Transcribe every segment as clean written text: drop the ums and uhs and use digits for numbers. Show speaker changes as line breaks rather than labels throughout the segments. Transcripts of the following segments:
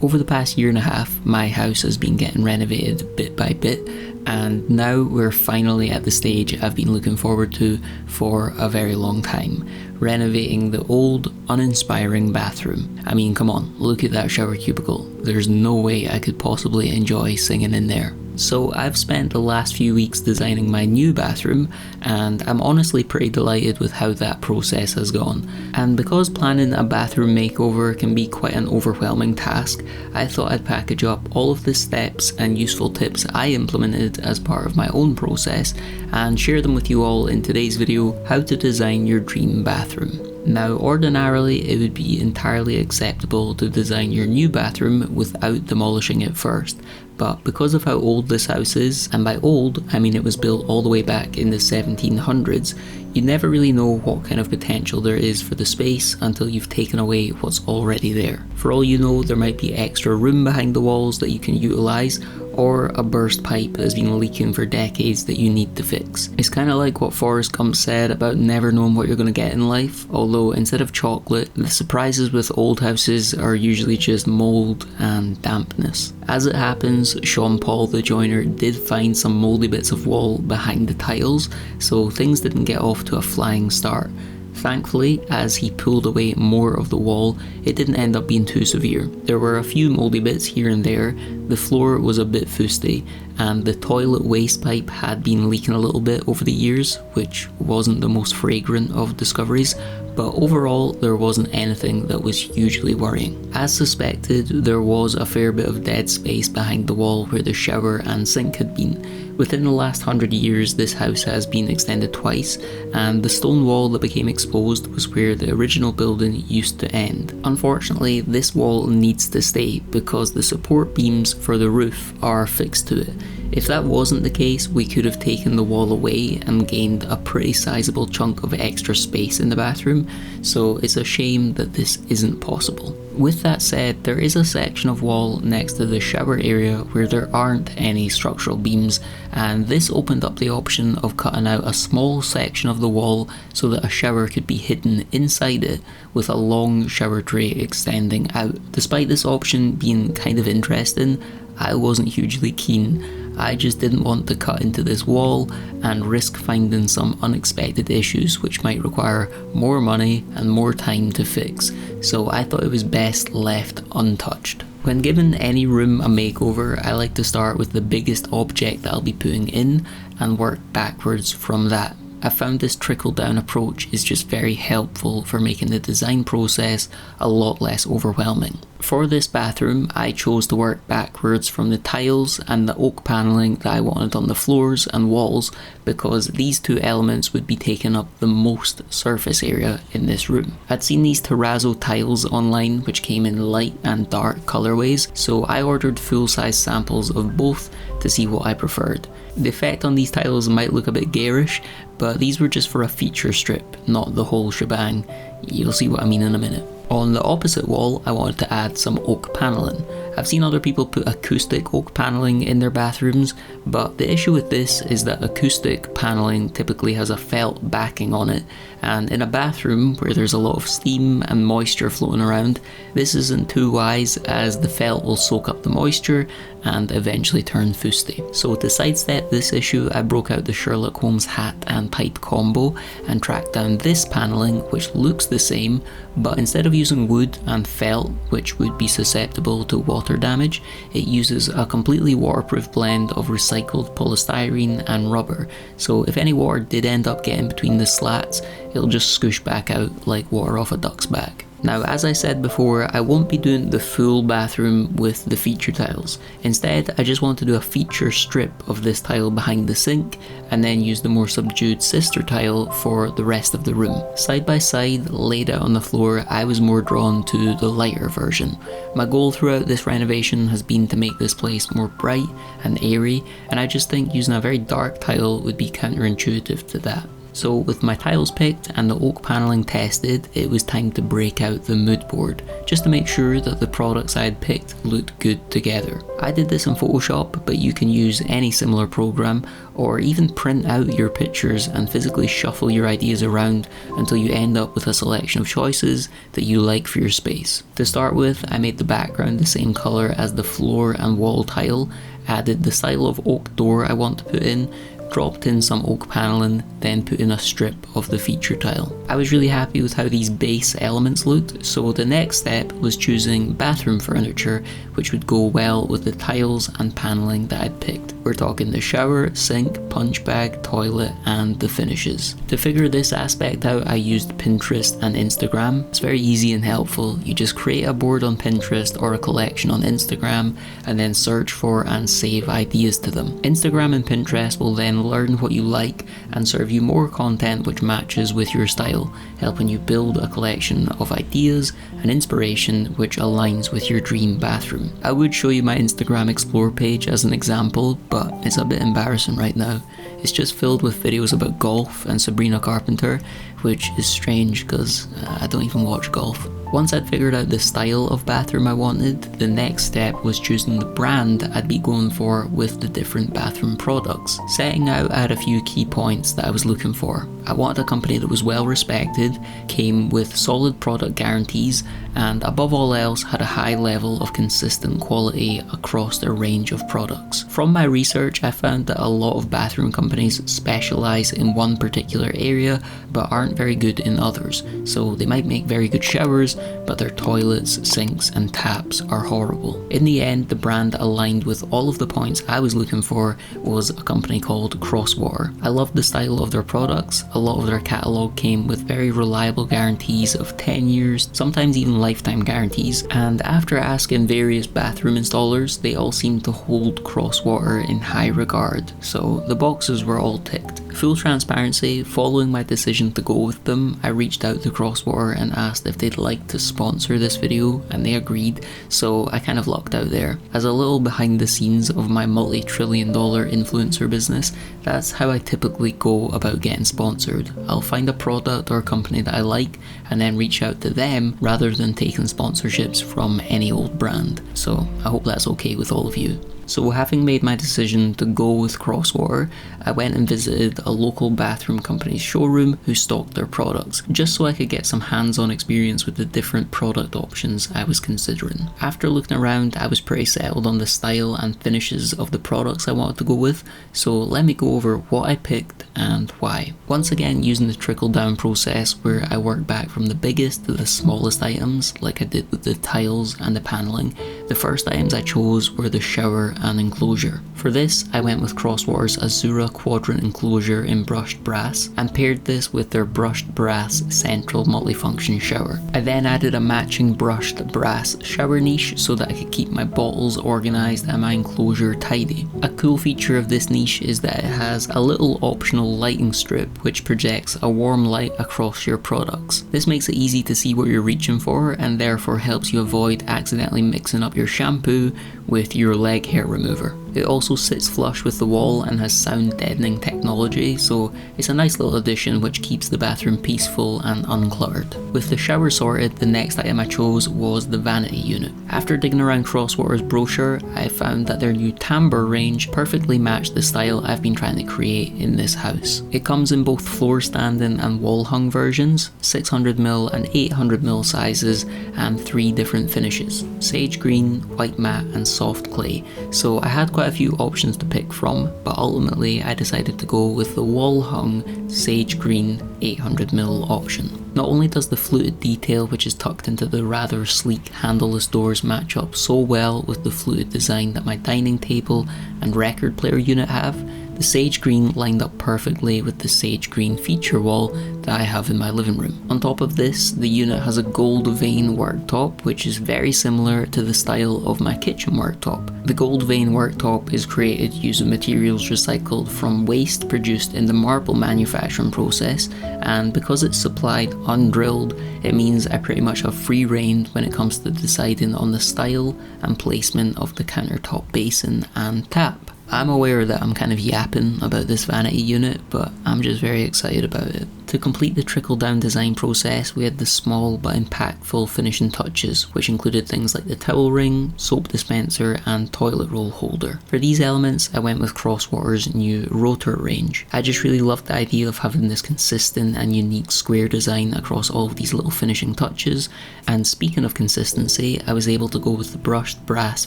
Over the past year and a half, my house has been getting renovated bit by bit, and now we're finally at the stage I've been looking forward to for a very long time. Renovating the old, uninspiring bathroom. I mean, come on, look at that shower cubicle. There's no way I could possibly enjoy singing in there. So I've spent the last few weeks designing my new bathroom, and I'm honestly pretty delighted with how that process has gone. And because planning a bathroom makeover can be quite an overwhelming task, I thought I'd package up all of the steps and useful tips I implemented as part of my own process and share them with you all in today's video, how to design your dream bathroom. Now, ordinarily it would be entirely acceptable to design your new bathroom without demolishing it first, but because of how old this house is, and by old I mean it was built all the way back in the 1700s, you never really know what kind of potential there is for the space until you've taken away what's already there. For all you know, there might be extra room behind the walls that you can utilise, or a burst pipe that's been leaking for decades that you need to fix. It's kind of like what Forrest Gump said about never knowing what you're going to get in life, although instead of chocolate, the surprises with old houses are usually just mould and dampness. As it happens, Sean Paul the joiner did find some mouldy bits of wall behind the tiles, so things didn't get off to a flying start. Thankfully, as he pulled away more of the wall, it didn't end up being too severe. There were a few mouldy bits here and there, the floor was a bit fusty, and the toilet waste pipe had been leaking a little bit over the years, which wasn't the most fragrant of discoveries, but overall there wasn't anything that was hugely worrying. As suspected, there was a fair bit of dead space behind the wall where the shower and sink had been. Within the last 100 years, this house has been extended twice, and the stone wall that became exposed was where the original building used to end. Unfortunately, this wall needs to stay because the support beams for the roof are fixed to it. If that wasn't the case, we could have taken the wall away and gained a pretty sizable chunk of extra space in the bathroom, so it's a shame that this isn't possible. With that said, there is a section of wall next to the shower area where there aren't any structural beams, and this opened up the option of cutting out a small section of the wall so that a shower could be hidden inside it with a long shower tray extending out. Despite this option being kind of interesting, I wasn't hugely keen. I just didn't want to cut into this wall and risk finding some unexpected issues which might require more money and more time to fix, so I thought it was best left untouched. When given any room a makeover, I like to start with the biggest object that I'll be putting in and work backwards from that. I found this trickle-down approach is just very helpful for making the design process a lot less overwhelming. For this bathroom, I chose to work backwards from the tiles and the oak panelling that I wanted on the floors and walls because these two elements would be taking up the most surface area in this room. I'd seen these terrazzo tiles online which came in light and dark colorways, so I ordered full-size samples of both to see what I preferred. The effect on these tiles might look a bit garish, but these were just for a feature strip, not the whole shebang. You'll see what I mean in a minute. On the opposite wall, I wanted to add some oak panelling. I've seen other people put acoustic oak panelling in their bathrooms, but the issue with this is that acoustic panelling typically has a felt backing on it, and in a bathroom where there's a lot of steam and moisture floating around, this isn't too wise as the felt will soak up the moisture and eventually turn fusty. So to sidestep this issue, I broke out the Sherlock Holmes hat and pipe combo and tracked down this panelling which looks the same, but instead of using wood and felt, which would be susceptible to water damage, it uses a completely waterproof blend of recycled polystyrene and rubber, so if any water did end up getting between the slats, it'll just scoosh back out like water off a duck's back. Now, as I said before, I won't be doing the full bathroom with the feature tiles. Instead, I just want to do a feature strip of this tile behind the sink and then use the more subdued sister tile for the rest of the room. Side by side, laid out on the floor, I was more drawn to the lighter version. My goal throughout this renovation has been to make this place more bright and airy, and I just think using a very dark tile would be counterintuitive to that. So with my tiles picked and the oak panelling tested, it was time to break out the mood board, just to make sure that the products I had picked looked good together. I did this in Photoshop, but you can use any similar program, or even print out your pictures and physically shuffle your ideas around until you end up with a selection of choices that you like for your space. To start with, I made the background the same colour as the floor and wall tile, added the style of oak door I want to put in, dropped in some oak panelling, then put in a strip of the feature tile. I was really happy with how these base elements looked, so the next step was choosing bathroom furniture which would go well with the tiles and panelling that I'd picked. We're talking the shower, sink, punch bag, toilet and the finishes. To figure this aspect out, I used Pinterest and Instagram. It's very easy and helpful. You just create a board on Pinterest or a collection on Instagram and then search for and save ideas to them. Instagram and Pinterest will then learn what you like and serve you more content which matches with your style, helping you build a collection of ideas and inspiration which aligns with your dream bathroom. I would show you my Instagram explore page as an example, but it's a bit embarrassing right now. It's just filled with videos about golf and Sabrina Carpenter, which is strange because I don't even watch golf. Once I'd figured out the style of bathroom I wanted, the next step was choosing the brand I'd be going for with the different bathroom products. Setting out, I had a few key points that I was looking for. I wanted a company that was well respected, came with solid product guarantees, and above all else had a high level of consistent quality across their range of products. From my research, I found that a lot of bathroom companies specialise in one particular area but aren't very good in others. So they might make very good showers, but their toilets, sinks and taps are horrible. In the end, the brand aligned with all of the points I was looking for was a company called Crosswater. I loved the style of their products. A lot of their catalogue came with very reliable guarantees of 10 years, sometimes even lifetime guarantees, and after asking various bathroom installers, they all seemed to hold Crosswater in high regard, so the boxes were all ticked. Full transparency, following my decision to go with them, I reached out to Crosswater and asked if they'd like to sponsor this video, and they agreed, so I kind of lucked out there. As a little behind the scenes of my multi-trillion-dollar influencer business, that's how I typically go about getting sponsored. I'll find a product or a company that I like, and then reach out to them rather than taking sponsorships from any old brand. So I hope that's okay with all of you. So having made my decision to go with Crosswater, I went and visited a local bathroom company's showroom who stocked their products, just so I could get some hands-on experience with the different product options I was considering. After looking around, I was pretty settled on the style and finishes of the products I wanted to go with, so let me go over what I picked and why. Once again, using the trickle-down process where I work back from the biggest to the smallest items, like I did with the tiles and the panelling, the first items I chose were the shower and enclosure. For this, I went with Crosswater's Asura Quadrant enclosure in brushed brass and paired this with their brushed brass central multifunction shower. I then added a matching brushed brass shower niche so that I could keep my bottles organised and my enclosure tidy. A cool feature of this niche is that it has a little optional lighting strip which projects a warm light across your products. This makes it easy to see what you're reaching for and therefore helps you avoid accidentally mixing up your shampoo with your leg hair remover. It also sits flush with the wall and has sound deadening technology, so it's a nice little addition which keeps the bathroom peaceful and uncluttered. With the shower sorted, the next item I chose was the Vanity unit. After digging around Crosswater's brochure, I found that their new Tambour range perfectly matched the style I've been trying to create in this house. It comes in both floor standing and wall hung versions, 600ml and 800ml sizes, and 3 different finishes: sage green, white matte and soft clay. So I had quite a few options to pick from, but ultimately I decided to go with the wall hung sage green 800ml option. Not only does the fluted detail which is tucked into the rather sleek handleless doors match up so well with the fluted design that my dining table and record player unit have, the sage green lined up perfectly with the sage green feature wall that I have in my living room. On top of this, the unit has a gold vein worktop which is very similar to the style of my kitchen worktop. The gold vein worktop is created using materials recycled from waste produced in the marble manufacturing process, and because it's supplied undrilled, it means I pretty much have free rein when it comes to deciding on the style and placement of the countertop basin and tap. I'm aware that I'm kind of yapping about this vanity unit, but I'm just very excited about it. To complete the trickle-down design process, we had the small but impactful finishing touches, which included things like the towel ring, soap dispenser, and toilet roll holder. For these elements, I went with Crosswater's new rotor range. I just really loved the idea of having this consistent and unique square design across all of these little finishing touches, and speaking of consistency, I was able to go with the brushed brass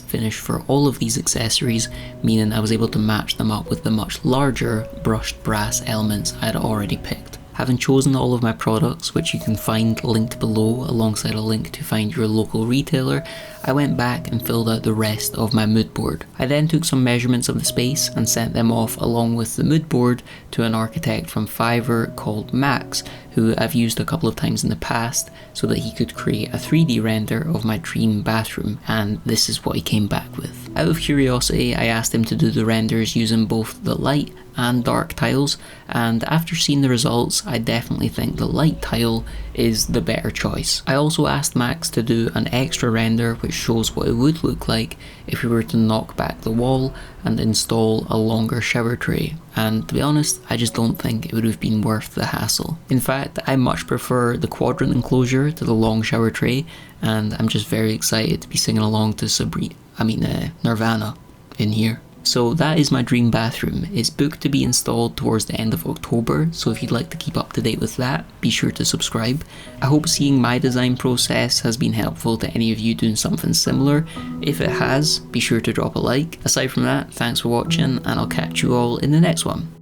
finish for all of these accessories, meaning I was able to match them up with the much larger brushed brass elements I had already picked. Having chosen all of my products, which you can find linked below alongside a link to find your local retailer, I went back and filled out the rest of my mood board. I then took some measurements of the space and sent them off along with the mood board to an architect from Fiverr called Max, who I've used a couple of times in the past, so that he could create a 3D render of my dream bathroom, and this is what he came back with. Out of curiosity, I asked him to do the renders using both the light and dark tiles, and after seeing the results, I definitely think the light tile is the better choice. I also asked Max to do an extra render which shows what it would look like if we were to knock back the wall and install a longer shower tray, and to be honest, I just don't think it would have been worth the hassle. In fact, I much prefer the Quadrant enclosure to the long shower tray, and I'm just very excited to be singing along to Nirvana in here. So that is my dream bathroom. It's booked to be installed towards the end of October, so if you'd like to keep up to date with that, be sure to subscribe. I hope seeing my design process has been helpful to any of you doing something similar. If it has, be sure to drop a like. Aside from that, thanks for watching, and I'll catch you all in the next one.